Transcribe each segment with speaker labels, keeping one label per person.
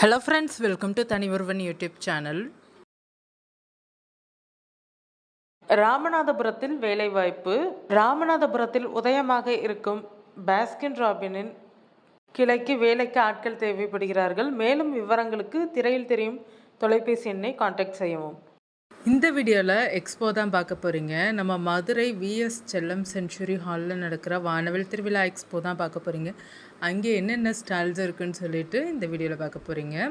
Speaker 1: Hello friends, welcome to தனி ஒருவன் YouTube channel. ராமநாதபுரத்தில் வேலைவாய்ப்பு. ராமநாதபுரத்தில் உதயமாக இருக்கும் பாஸ்கின் ராபினின் கிளைக்கு வேலைக்கு ஆட்கள் தேவைப்படுகிறார்கள். மேலும் விவரங்களுக்கு திரையில் தெரியும் தொலைபேசி எண்ணை கான்டாக்ட் செய்யவும். இந்த வீடியோவில் எக்ஸ்போ தான் பார்க்க போகிறீங்க. நம்ம மதுரை விஎஸ் செல்லம் சென்ச்சுரி ஹாலில் நடக்கிற வானவில் திருவிழா எக்ஸ்போ தான் பார்க்க போகிறீங்க. அங்கே என்னென்ன ஸ்டால்ஸ் இருக்குதுன்னு சொல்லிட்டு இந்த வீடியோவில் பார்க்க போகிறீங்க.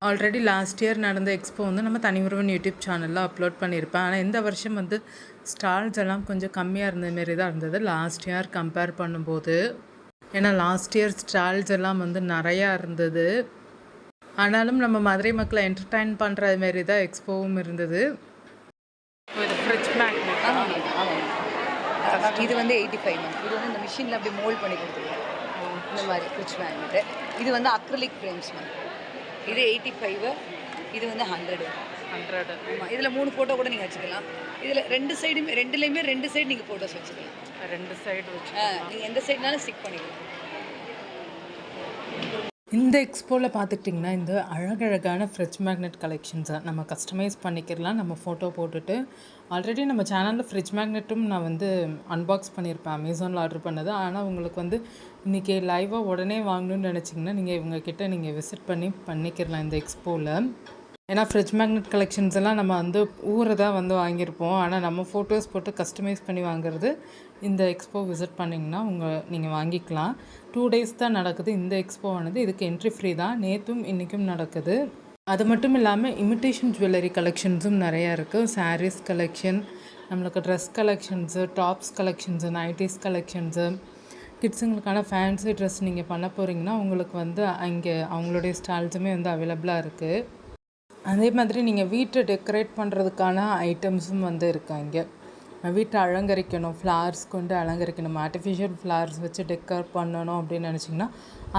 Speaker 1: ஆல்ரெடி லாஸ்ட் இயர் நடந்த எக்ஸ்போ வந்து நம்ம தனி ஒருவன் யூடியூப் சேனலில் அப்லோட் பண்ணியிருப்பேன். ஆனால் இந்த வருஷம் வந்து ஸ்டால்ஸ் எல்லாம் கொஞ்சம் கம்மியாக இருந்த மாரி தான் இருந்தது லாஸ்ட் இயர் கம்பேர் பண்ணும்போது. ஏன்னா லாஸ்ட் இயர் ஸ்டால்ஸ் எல்லாம் வந்து நிறையா இருந்தது. ஆனாலும் நம்ம மதுரை மக்களை என்டர்டைன் பண்ணுற மாரி தான் எக்ஸ்போவும் இருந்தது.
Speaker 2: இது வந்து 85 மேம். இது வந்து இந்த மிஷினில் அப்படி மோல்ட் பண்ணி கொடுத்துருக்கோம். இந்த மாதிரி ஃப்ரிட்ஜ் மேக்னெட்டு. இது வந்து அக்ரிலிக் ஃப்ரேம்ஸ் மேம். இது 85, இது வந்து 100. ஆமாம், இதில் 3 ஃபோட்டோ கூட நீங்கள் வச்சுக்கலாம். இதில் ரெண்டுலேயுமே 2 சைடு நீங்கள் ஃபோட்டோஸ் வச்சுக்கலாம்.
Speaker 1: 2 சைடு வச்சு
Speaker 2: நீங்கள் எந்த சைடுனாலும் ஸ்டிக் பண்ணிக்கலாம்.
Speaker 1: இந்த எக்ஸ்போவில் பார்த்துக்கிட்டிங்கன்னா இந்த அழகழகான ஃப்ரிட்ஜ் மேக்னெட் கலெக்ஷன்ஸை நம்ம கஸ்டமைஸ் பண்ணிக்கிறலாம். நம்ம ஃபோட்டோ போட்டுட்டு ஆல்ரெடி நம்ம சேனலில் ஃப்ரிட்ஜ் மேக்னெட்டும் நான் வந்து அன்பாக்ஸ் பண்ணியிருப்பேன், அமேசானில் ஆர்டர் பண்ணது. ஆனால் உங்களுக்கு வந்து இன்றைக்கி லைவாக உடனே வாங்கணும்னு நினச்சிங்கன்னா நீங்கள் இவங்கக்கிட்ட நீங்கள் விசிட் பண்ணிக்கிறலாம் இந்த எக்ஸ்போவில். ஏன்னா ஃப்ரிட்ஜ் மேக்னெட் கலெக்ஷன்ஸ் எல்லாம் நம்ம வந்து ஊரை தான் வந்து வாங்கியிருப்போம். ஆனால் நம்ம ஃபோட்டோஸ் போட்டு கஸ்டமைஸ் பண்ணி வாங்குறது இந்த எக்ஸ்போ விசிட் பண்ணிங்கன்னா நீங்கள் வாங்கிக்கலாம். 2 days தான் நடக்குது இந்த எக்ஸ்போ ஆனது. இதுக்கு என்ட்ரி ஃப்ரீ தான். நேற்றும் இன்றைக்கும் நடக்குது. அது மட்டும் இல்லாமல் இமிட்டேஷன் ஜுவல்லரி கலெக்ஷன்ஸும் நிறையா இருக்குது. சாரீஸ் கலெக்ஷன், நம்மளுக்கு dress collections, tops collections, nighties collections, கிட்ஸுங்களுக்கான ஃபேன்சி ட்ரெஸ் நீங்கள் பண்ண போகிறீங்கன்னா உங்களுக்கு வந்து அங்கே அவங்களுடைய ஸ்டால்ஸுமே வந்து அவைலபிளாக இருக்குது. அதே மாதிரி நீங்கள் வீட்டை டெக்கரேட் பண்ணுறதுக்கான ஐட்டம்ஸும் வந்து இருக்குது அங்கே. வீட்டை அலங்கரிக்கணும், ஃப்ளவர்ஸ் கொண்டு அலங்கரிக்கணும், ஆர்டிஃபிஷியல் ஃப்ளவர்ஸ் வச்சு டெக்கர் பண்ணணும் அப்படின்னு நினச்சிங்கன்னா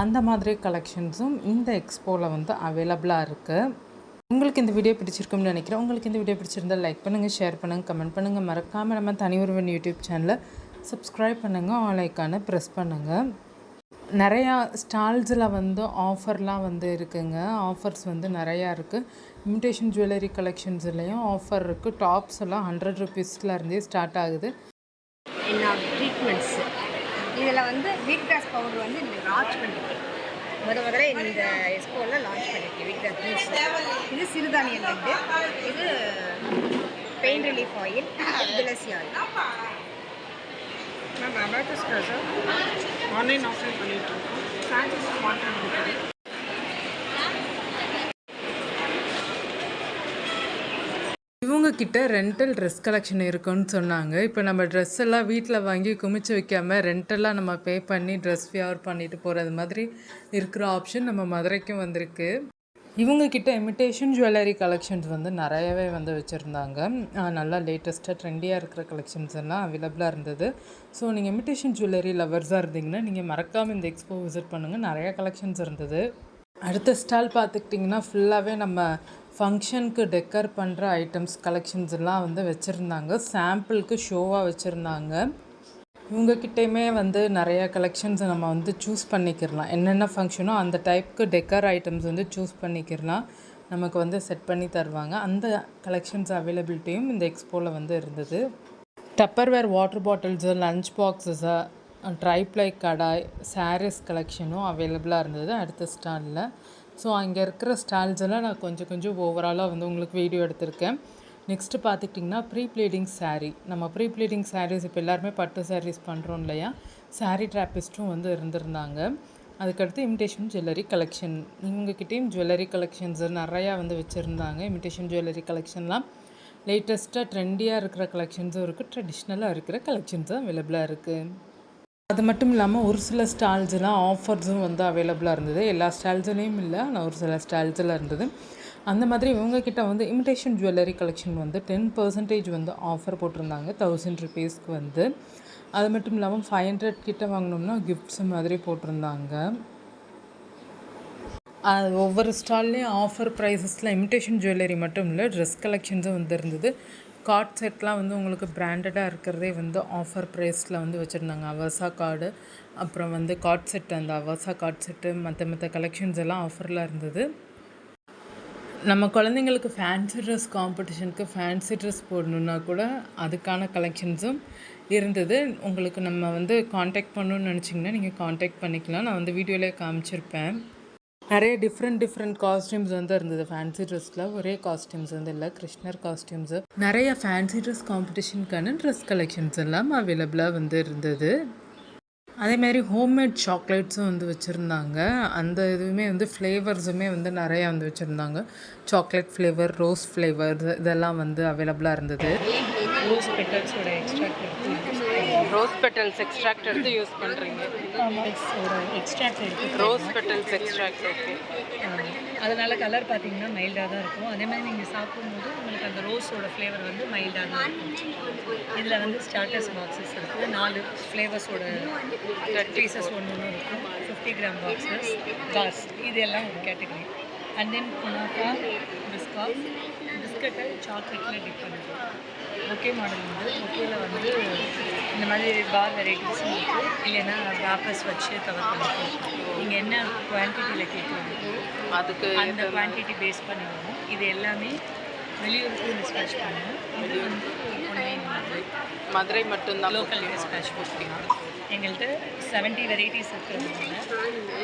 Speaker 1: அந்த மாதிரி கலெக்ஷன்ஸும் இந்த எக்ஸ்போவில் வந்து அவைலபிளாக இருக்குது. உங்களுக்கு இந்த வீடியோ பிடிச்சிருக்கும்னு நினைக்கிறேன். உங்களுக்கு இந்த வீடியோ பிடிச்சிருந்தால் லைக் பண்ணுங்கள், ஷேர் பண்ணுங்கள், கமெண்ட் பண்ணுங்கள். மறக்காமல் நம்ம தனி ஒருவன் யூடியூப் சேனலை சப்ஸ்கிரைப் பண்ணுங்கள், ஆல் ஐக்கானை ப்ரெஸ் பண்ணுங்கள். நிறையா ஸ்டால்ஸில் வந்து ஆஃபர்லாம் வந்து இருக்குதுங்க. ஆஃபர்ஸ் வந்து நிறையா இருக்குது. இமிட்டேஷன் ஜுவல்லரி கலெக்ஷன்ஸ்லேயும் ஆஃபர் இருக்குது. டாப்ஸ் எல்லாம் 100 rupeesலேருந்தே ஸ்டார்ட் ஆகுது.
Speaker 2: என்ன ட்ரீட்மெண்ட்ஸ் இதில் வந்து வீட் கிராஸ் பவுடர் வந்து நீங்கள் லான்ச் பண்ணிருக்கேன். முதல்ல இந்த எக்ஸ்போவில் லான்ச் பண்ணியிருக்கேன் வீட் கிராஸ் ஜூஸ். இது சிறுதானியம் லட்டு, இது பெயின் ரிலீஃப் ஆயில், துளசி oil.
Speaker 3: Ma'am abacus class online offline பண்ணிகிட்ருக்கோம். சார்ஜஸ் கான்ட்ராக்ட் இருக்குது.
Speaker 1: இவங்கக்கிட்ட ரெண்டல் ட்ரெஸ் கலெக்ஷன் இருக்குன்னு சொன்னாங்க. இப்போ நம்ம ட்ரெஸ் எல்லாம் வீட்டில் வாங்கி குமிச்சு வைக்காமல் ரெண்டெல்லாம் நம்ம பே பண்ணி ட்ரெஸ் வியர் பண்ணிட்டு போகிறது மாதிரி இருக்கிற ஆப்ஷன் நம்ம மதுரைக்கும் வந்திருக்கு. இவங்கக்கிட்ட இமிட்டேஷன் ஜுவல்லரி கலெக்ஷன்ஸ் வந்து நிறையவே வந்து வச்சுருந்தாங்க. நல்லா லேட்டஸ்ட்டாக ட்ரெண்டியாக இருக்கிற கலெக்ஷன்ஸ் எல்லாம் அவைலபிளாக இருந்தது. ஸோ நீங்கள் இமிட்டேஷன் ஜுவல்லரி லவர்ஸாக இருந்தீங்கன்னா நீங்கள் மறக்காமல் இந்த எக்ஸ்போ விசிட் பண்ணுங்கள். நிறையா கலெக்ஷன்ஸ் இருந்தது. அடுத்த ஸ்டால் பார்த்துக்கிட்டிங்கன்னா ஃபுல்லாகவே நம்ம ஃபங்க்ஷனுக்கு டெக்கர் பண்ணுற ஐட்டம்ஸ் கலெக்ஷன்ஸ் எல்லாம் வந்து வச்சுருந்தாங்க. சாம்பிளுக்கு ஷோவாக வச்சுருந்தாங்க. இவங்கக்கிட்டேயுமே வந்து நிறையா கலெக்ஷன்ஸை நம்ம வந்து சூஸ் பண்ணிக்கிறலாம். என்னென்ன ஃபங்க்ஷனோ அந்த டைப்புக்கு டெக்கர் ஐட்டம்ஸ் வந்து சூஸ் பண்ணிக்கிறலாம். நமக்கு வந்து செட் பண்ணி தருவாங்க. அந்த கலெக்ஷன்ஸ் அவைலபிலிட்டியும் இந்த எக்ஸ்போவில் வந்து இருந்தது. Tupperware water bottles, lunch boxes, triply kadai, saris கலெக்ஷனும் அவைலபிளாக இருந்தது அடுத்த ஸ்டாலில். ஸோ அங்கே இருக்கிற ஸ்டால்ஸ் எல்லாம் நான் கொஞ்சம் ஓவராலாக வந்து உங்களுக்கு வீடியோ எடுத்திருக்கேன். நெக்ஸ்ட்டு பார்த்துக்கிட்டிங்கன்னா ப்ரீ ப்ளீடிங் சாரீ. நம்ம ப்ரீ ப்ளீடிங் சாரீஸ் இப்போ எல்லாருமே பட்டு சாரீஸ் பண்ணுறோம் இல்லையா, சாரீ ட்ராப்பிஸ்ட்டும் வந்து இருந்திருந்தாங்க. அதுக்கடுத்து இமிட்டேஷன் ஜுவல்லரி கலெக்ஷன். இவங்கக்கிட்டேயும் ஜுவல்லரி கலெக்ஷன்ஸ் நிறையா வந்து வச்சுருந்தாங்க. இமிட்டேஷன் ஜுவல்லரி கலெக்ஷன்லாம் லேட்டஸ்ட்டாக ட்ரெண்டியாக இருக்கிற கலெக்ஷன்ஸும் இருக்குது, ட்ரெடிஷ்னலாக இருக்கிற கலெக்ஷன்ஸும் அவைலபிளாக இருக்குது. அது மட்டும் இல்லாமல் ஒரு சில ஸ்டால்ஸ்லாம் ஆஃபர்ஸும் வந்து அவைலபிளாக இருந்தது. எல்லா ஸ்டால்ஸ்லேயும் இல்லை, ஆனால் ஒரு சில ஸ்டால்ஸில் இருந்தது. அந்த மாதிரி இவங்கக்கிட்ட வந்து இமிட்டேஷன் ஜுவல்லரி கலெக்ஷன் வந்து 10% வந்து ஆஃபர் போட்டிருந்தாங்க 1000 rupeesக்கு வந்து. அது மட்டும் இல்லாமல் 500 கிட்ட வாங்கினோம்னா கிஃப்ட்ஸ் மாதிரி போட்டிருந்தாங்க. ஒவ்வொரு ஸ்டால்லேயும் ஆஃபர் ப்ரைஸஸில் இமிட்டேஷன் ஜுவல்லரி மட்டும் இல்லை, ட்ரெஸ் கலெக்ஷன்ஸும் வந்து இருந்தது. கார்ட் செட்லாம் வந்து உங்களுக்கு பிராண்டடாக இருக்கிறதே வந்து ஆஃபர் ப்ரைஸில் வந்து வச்சுருந்தாங்க. அவர்சா கார்டு, அப்புறம் வந்து கார்ட் செட், அந்த அவர்சா கார்ட் செட்டு, மற்ற கலெக்ஷன்ஸ் எல்லாம் ஆஃபரில் இருந்தது. நம்ம குழந்தைங்களுக்கு ஃபேன்சி ட்ரெஸ் காம்படிஷனுக்கு ஃபேன்சி ட்ரெஸ் போடணுன்னா கூட அதுக்கான கலெக்ஷன்ஸும் இருந்தது. உங்களுக்கு நம்ம வந்து காண்டாக்ட் பண்ணணும்னு நினச்சிங்கன்னா நீங்கள் காண்டாக்ட் பண்ணிக்கலாம். நான் வந்து வீடியோவிலே காமிச்சிருப்பேன். நிறைய டிஃப்ரெண்ட் காஸ்டியூம்ஸ் வந்து இருந்தது. ஃபேன்சி ட்ரெஸ்ஸில் ஒரே காஸ்டியூம்ஸ் வந்து இல்லை, கிருஷ்ணர் காஸ்டியூம்ஸு, நிறைய ஃபேன்சி ட்ரெஸ் காம்படிஷனுக்கான ட்ரெஸ் கலெக்ஷன்ஸ் எல்லாம் அவைலபிளாக வந்து இருந்தது. அதேமாதிரி ஹோம்மேட் சாக்லேட்ஸும் வந்து வச்சுருந்தாங்க. அந்த இதுவுமே வந்து ஃப்ளேவர்ஸுமே வந்து நிறையா வந்து வச்சுருந்தாங்க. சாக்லேட் ஃப்ளேவர், ரோஸ் ஃப்ளேவர் இதெல்லாம் வந்து அவைலபிளாக இருந்தது.
Speaker 2: ரோஸ் பெட்டல்ஸோட எக்ஸ்ட்ராக்ட் எடுத்து
Speaker 1: ரோஸ் பெட்டல்ஸ் எக்ஸ்ட்ராக்ட் எடுத்து யூஸ் பண்ணுறீங்க.
Speaker 2: எக்ஸ்ட்ராக்ட் எடுத்து
Speaker 1: ரோஸ் பெட்டல்ஸ் எக்ஸ்ட்ராக்ட், ஓகே.
Speaker 2: அதனால் கலர் பார்த்தீங்கன்னா மைல்டாக தான் இருக்கும். அதே மாதிரி நீங்கள் சாப்பிடும்போது உங்களுக்கு அந்த ரோஸோட ஃப்ளேவர் வந்து மைல்டாக தான் இருக்கும். இதில் வந்து ஸ்டார்டர்ஸ் பாக்ஸஸ் இருக்குது. 4 ஃப்ளேவர்ஸோட பீசஸ் ஒன்று இருக்கும். 50 கிராம் பாக்ஸஸ், காஸ், இது எல்லாம் ஒரு கேட்டகரி. அண்ட் தென் குனாஃபா, பிஸ்கட்டை சாக்லேட்டில் டிப் பண்ணிக்கலாம். ஒகே மாடல் வந்து ஒகேல வந்து இந்த மாதிரி பார் வெரைட்டிஸும் இருக்குது. இல்லைன்னா வேப்பர்ஸ் வச்சு கவர் பண்ணிக்கலாம். நீங்கள் என்ன குவான்டிட்டியில் கேட்குறீங்க அதுக்கு அந்த குவான்டிட்டி பேஸ் பண்ணி வரும். இது எல்லாமே வெளியூருக்கு டிஸ்பேச் பண்ணுவோம். இது வந்து ஒன்லி மதுரை மட்டும்தான் லோக்கல் டிஸ்பேச் போட்டுக்கலாம். எங்கள்கிட்ட 70 வெரைட்டிஸ் இருக்கிறதுனால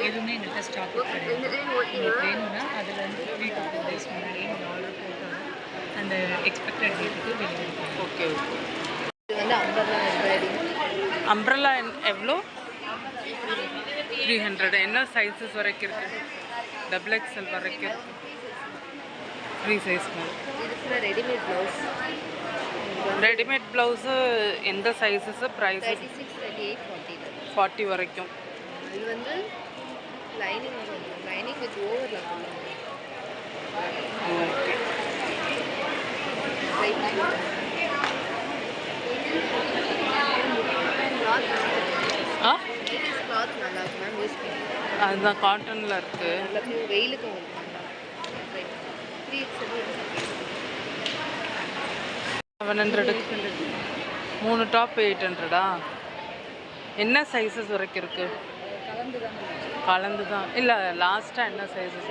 Speaker 2: எதுவுமே எங்கள்கிட்ட ஸ்டாக் கிடையாது. உங்களுக்கு வேணும்னா அதில் வந்து 3 to 4 days முன்னாடி நீங்கள் ஆர்டர் போட்டால் அந்த எக்ஸ்பெக்டட் டேட்டுக்கு டெலிவரி பண்ணுவோம்.
Speaker 1: Okay okay.
Speaker 2: இது வந்து
Speaker 1: அம்ப்ரெல்லா எவ்வளோ? 300. என்ன சைஸஸ் வரைக்கும் இருக்குது? XXL வரைக்கும் இருக்குது. ஃப்ரீ சைஸ் மாதிரி.
Speaker 2: இது ரெடிமேட் ப்ளவுஸ்.
Speaker 1: ரெடிமேட் ப்ளவுஸு எந்த சைஸஸு? ப்ரைஸ்
Speaker 2: 36, 38,
Speaker 1: 40 வரைக்கும்.
Speaker 2: இது வந்து லைனிங் வித் ஓவர்லாக்.
Speaker 1: ஓகே. ஆ,
Speaker 2: கிளாத் நல்லா இருக்கு மேம், யூஸ் பண்ணுங்க.
Speaker 1: அதுதான் காட்டனில் இருக்குது.
Speaker 2: எல்லாத்தையும் வெயிலுக்கு உங்களுக்கு
Speaker 1: 700. 3 டாப் 800. என்ன சைஸஸ் வரைக்கும் இருக்குது? கலந்து தான். இல்லை லாஸ்ட்டாக என்ன சைஸஸ்?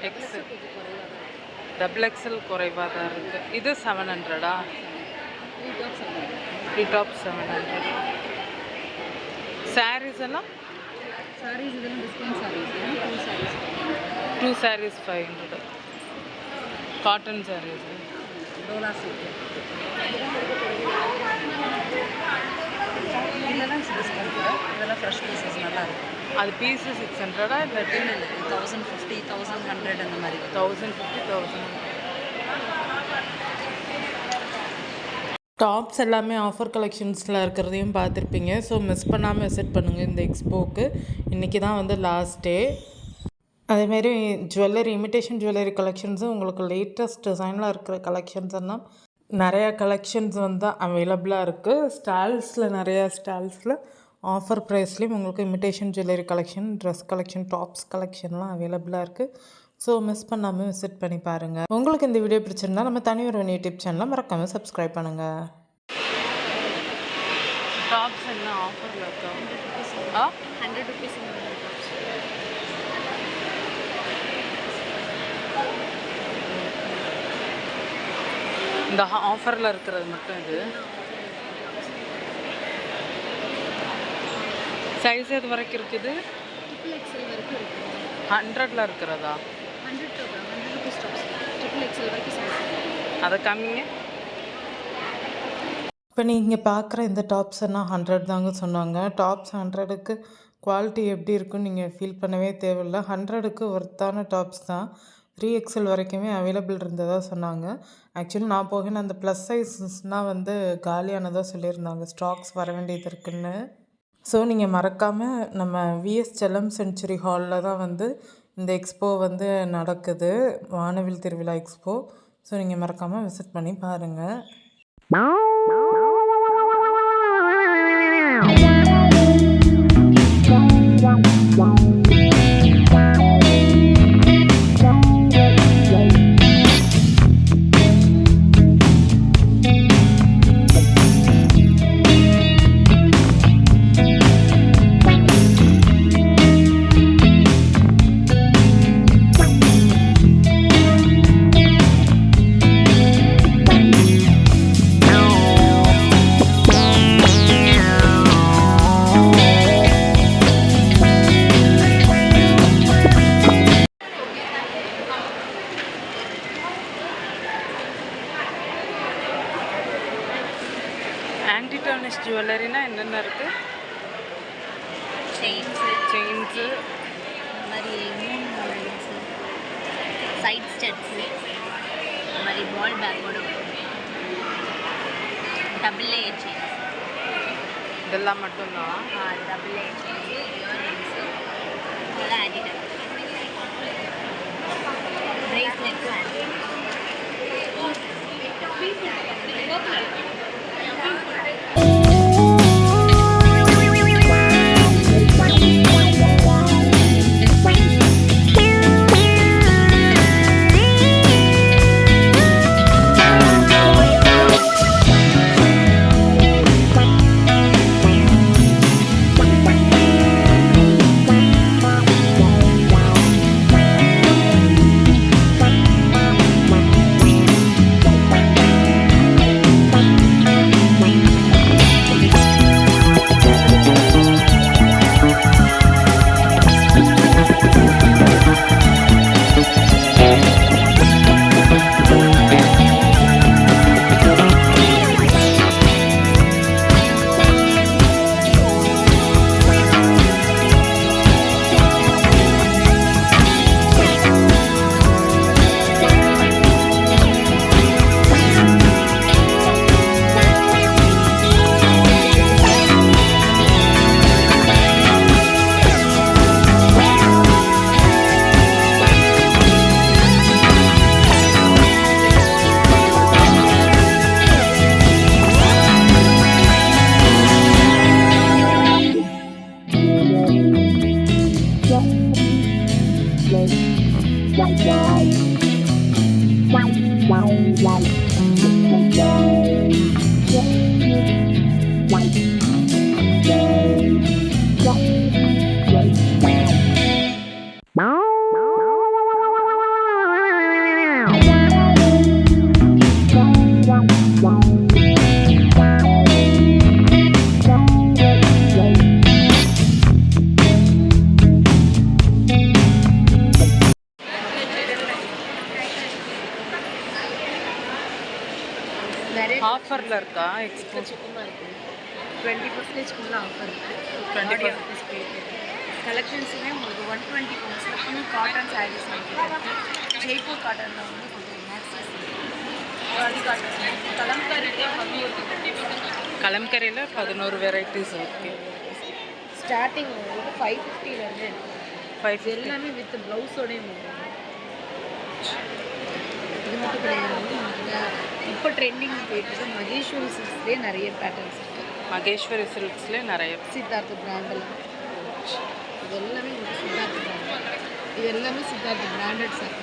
Speaker 1: எக்ஸல், XXL குறைவாக தான் இருக்குது. இது 700. 3 டாப் 700. சாரீஸ் எல்லாம்?
Speaker 2: சாரீஸ் இதெல்லாம் discount saris.
Speaker 1: 2 sarees 500. Cotton saris.
Speaker 2: Dola set இதெல்லாம் டிஸ்கவுண்ட். இதெல்லாம் ஃப்ரெஷ் பீசஸ் நல்லா இருக்கும்.
Speaker 1: அது பீஸு 600 இல்லை
Speaker 2: 1050, 1100 அந்த மாதிரி.
Speaker 1: 1050, 1000. டாப்ஸ் எல்லாமே ஆஃபர் கலெக்ஷன்ஸில் இருக்கிறதையும் பார்த்துருப்பீங்க. ஸோ மிஸ் பண்ணாமல் விசிட் பண்ணுங்கள் இந்த எக்ஸ்போக்கு. இன்றைக்கி தான் வந்து லாஸ்ட் டே. அதேமாரி ஜுவல்லரி, இமிட்டேஷன் ஜுவல்லரி கலெக்ஷன்ஸும் உங்களுக்கு லேட்டஸ்ட் டிசைனில் இருக்கிற கலெக்ஷன்ஸ் எல்லாம் நிறையா கலெக்ஷன்ஸ் வந்து அவைலபிளாக இருக்குது. நிறையா ஸ்டால்ஸில் ஆஃபர் ப்ரைஸ்லேயும் உங்களுக்கு imitation jewellery collection, dress collection, tops கலெக்ஷன்லாம் அவைலபிளாக இருக்குது. ஸோ மிஸ் பண்ணாமல் விசிட் பண்ணி பாருங்கள். உங்களுக்கு இந்த வீடியோ பிடிச்சிருந்தா நம்ம தனி ஒரு யூடியூப் சேனலை மறக்காமல் சப்ஸ்கிரைப் பண்ணுங்கள். டாப்ஸ் என்ன ஆஃபரில் இருக்கா?
Speaker 2: 100 rupees.
Speaker 1: இந்த ஆஃபரில் இருக்கிறது மட்டும் இது. சைஸ் எது வரைக்கும் இருக்குது?
Speaker 2: XXL வரைக்கும் இருக்குது.
Speaker 1: 100ல் இருக்கிறதா?
Speaker 2: 100 rupees டாப்ஸ். XXL வரைக்கும் சைஸ்.
Speaker 1: அதை கம்மிங்க. இப்போ நீங்கள் பார்க்குற இந்த டாப்ஸ் எல்லாம் 100 தாங்க சொன்னாங்க. டாப்ஸ் 100க்கு குவாலிட்டி எப்படி இருக்குன்னு நீங்கள் ஃபீல் பண்ணவே தேவையில்லை. 100க்கு ஒர்த்தான டாப்ஸ் தான். 3XL வரைக்குமே அவைலபிள் இருந்ததாக சொன்னாங்க. ஆக்சுவலி நான் போகின அந்த ப்ளஸ் சைஸஸ்னால் வந்து காலியானதாக சொல்லியிருந்தாங்க, ஸ்டாக்ஸ் வர வேண்டியது இருக்குன்னு. ஸோ நீங்கள் மறக்காமல் நம்ம VS செல்லம் செஞ்சுரி ஹாலில் தான் வந்து இந்த எக்ஸ்போ வந்து நடக்குது, வானவில் திருவிழா எக்ஸ்போ. ஸோ நீங்கள் மறக்காமல் விசிட் பண்ணி பாருங்கள். ஜுவல்லரினா என்னென்ன இருக்குது?
Speaker 4: செயின்ஸு,
Speaker 1: செயின்ஸு,
Speaker 4: இந்த மாதிரி மூன் மாடல்ஸு, சைட் ஸ்டெட்ஸு, இந்த மாதிரி பால் பேக்கோட டபுள் லேயர் செயின்ஸ்,
Speaker 1: இதெல்லாம் மட்டும்தான்.
Speaker 4: டபுள் லேயர் செயின்ஸு, இயர்ரிங்ஸு, இதெல்லாம் ஆடிட்டர் பிரேஸ்லெட்ஸும் ஆடிட்டர்.
Speaker 1: ஆஃபரில் இருக்கா? எக்ஸ்போர்ட்
Speaker 4: சுத்தமாக இருக்குது. 20% ஆஃபர் இருக்குது.
Speaker 1: 20%
Speaker 4: கலெக்ஷன்ஸுமே உங்களுக்கு 120 பவுண்ட்ஸில் ஃபுல் காட்டன் சாரீஸ் இருக்குது. ஜெய்ப்பூர் காட்டனில் வந்து கொஞ்சம் மேக்ஸஸ் காதி காட்டன் கலம்காரிக்கே 11
Speaker 1: கலம்கரியில் 11 வெரைட்டிஸ். ஓகே.
Speaker 4: ஸ்டார்டிங் உங்களுக்கு 550லேருந்து
Speaker 1: 550
Speaker 4: எல்லாமே வித் ப்ளவுஸோடையும் இது மட்டும் கிடையாது. இப்போ ட்ரெண்டிங் போயிட்டு மகேஸ்வரி சில்க்ஸ்லேயே நிறைய பேட்டர்ன்ஸ் இருக்குது.
Speaker 1: மகேஸ்வரி சில்க்ஸ்லேயே நிறைய.
Speaker 4: சித்தார்த்த பிராண்டில் இது எல்லாமே உங்களுக்கு சித்தார்த்த பிராண்ட். இது எல்லாமே சித்தார்த்த பிராண்டட் சார்.